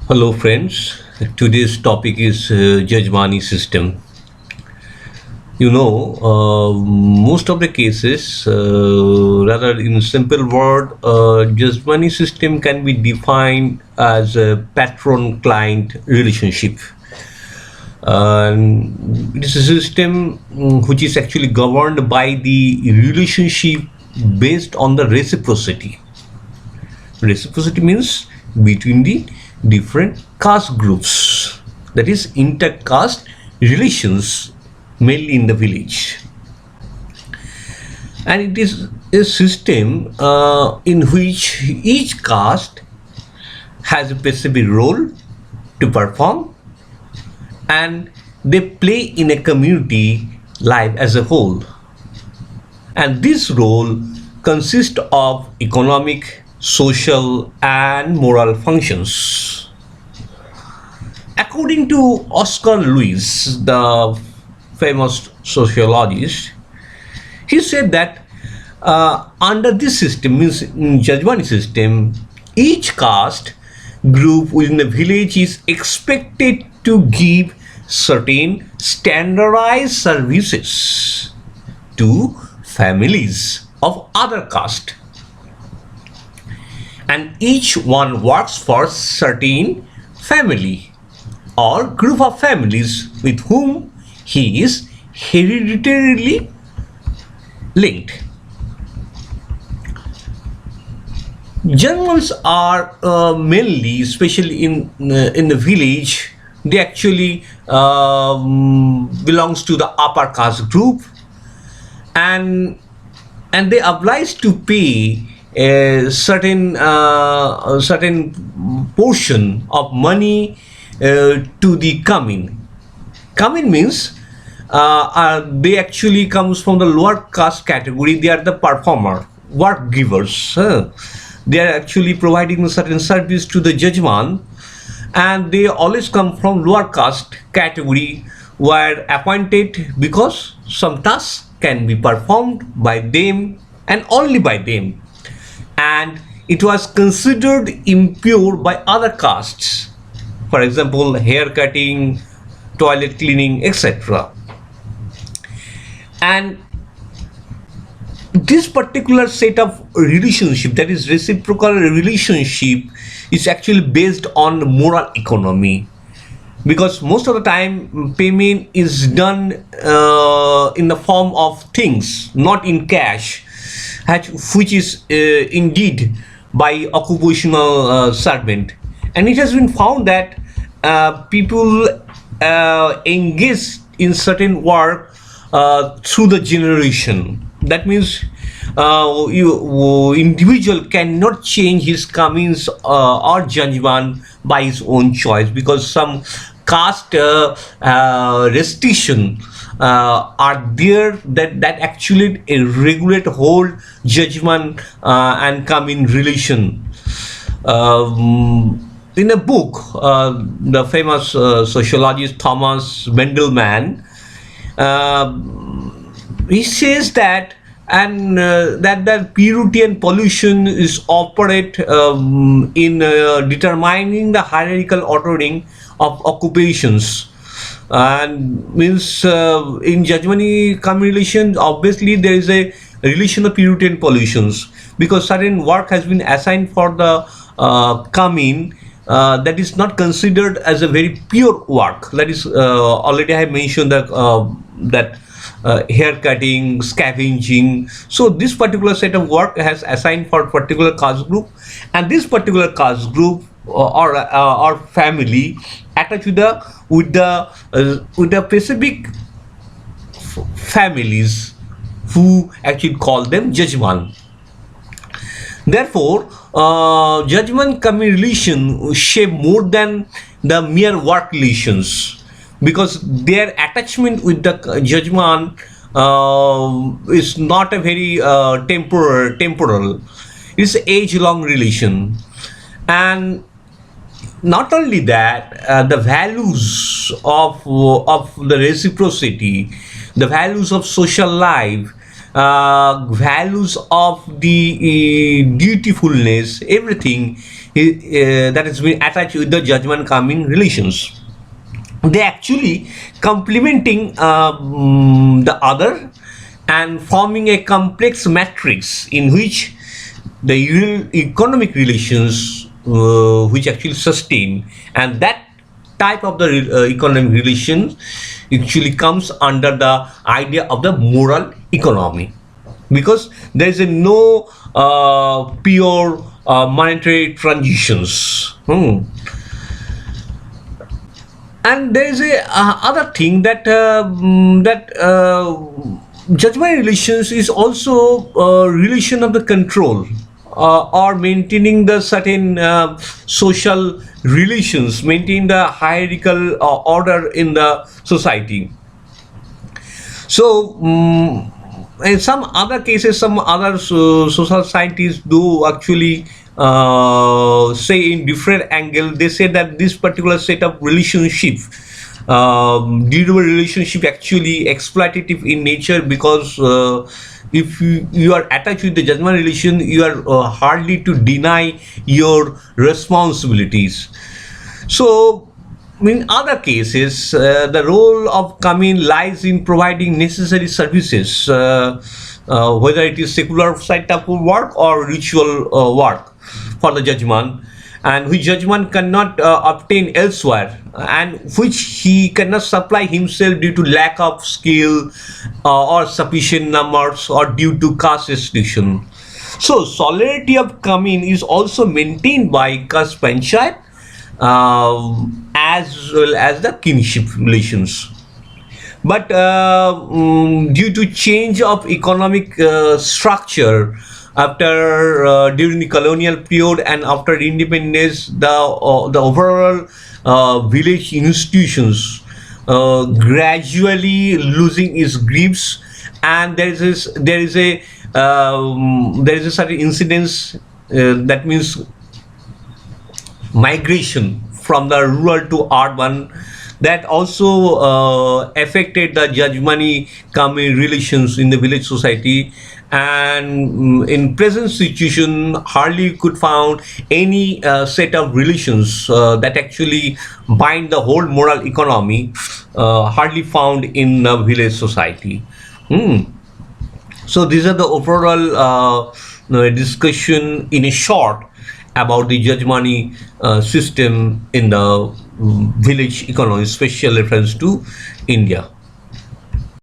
Hello, friends. Today's topic is Jajmani System. Most of the cases, rather in simple word, Jajmani system can be defined as a patron-client relationship. It is a system which is actually governed by the relationship based on the reciprocity. Reciprocity means between the different caste groups, that is inter-caste relations, mainly in the village. And it is a system in which each caste has a specific role to perform, and they play in a community life as a whole. And this role consists of economic, social, and moral functions. According to Oscar Lewis, the famous sociologist, he said that under this system, means in Jajmani system, each caste group within the village is expected to give certain standardized services to families of other caste, and each one works for certain family or group of families with whom he is hereditarily linked. Germans are mainly, especially in the village, they actually belongs to the upper caste group, and they obliged to pay a certain portion of money to the Kameen. Kameen means they actually comes from the lower caste category. They are the performer, work givers. They are actually providing a certain service to the Jajman, and they always come from lower caste category, were appointed because some tasks can be performed by them and only by them, and it was considered impure by other castes, for example hair cutting, toilet cleaning, etc. And this particular set of relationship, that is reciprocal relationship, is actually based on moral economy, because most of the time payment is done in the form of things, not in cash, which is indeed by occupational servant. And it has been found that people engage in certain work through the generation. That means individual cannot change his Kameens or Jajman by his own choice, because some caste restriction are there that actually regulate whole Jajman and Kameen relation. In a book, the famous sociologist Thomas Mendelman, he says that, and that purity and pollution is operate in determining the hierarchical ordering of occupations, and means in Jajmani relation, obviously there is a relation of purity and pollutions, because certain work has been assigned for the Kameen that is not considered as a very pure work. That is already I have mentioned that hair cutting, scavenging. So this particular set of work has assigned for particular caste group, and this particular caste group or family attached with the specific families who actually call them Jajman. Therefore, Jajman Kameen relation shape more than the mere work relations, because their attachment with the Jajman is not a very temporal. It's age-long relation. And not only that, the values of the reciprocity, the values of social life, values of the dutifulness, everything that has been attached with the Jajman Kameen relations. They actually complementing the other and forming a complex matrix in which the economic relations which actually sustain, and that type of the economic relations actually comes under the idea of the moral economy, because there is a no pure monetary transitions. And there is a other thing that judgment relations is also relation of the control or maintaining the certain social relations, maintain the hierarchical order in the society. So in some other cases, some other social scientists do actually say in different angle. They say that this particular set of relationship, durable relationship, actually exploitative in nature, because if you are attached with the judgment relation, you are hardly to deny your responsibilities. So in other cases, the role of Kameen lies in providing necessary services, whether it is secular side type of work or ritual work for the Jajman, and which Jajman cannot obtain elsewhere, and which he cannot supply himself due to lack of skill or sufficient numbers or due to caste restriction. So solidarity of Kameen is also maintained by caste panchayat as well as the kinship relations. But due to change of economic structure after during the colonial period and after independence, the overall village institutions gradually losing its grips, and there is a certain incidence, that means migration from the rural to urban, that also affected the Jajmani Kameen relations in the village society. And in present situation, hardly could found any set of relations that actually bind the whole moral economy, hardly found in the village society. So these are the overall discussion in a short about the Jajmani system in the village economy, special reference to India.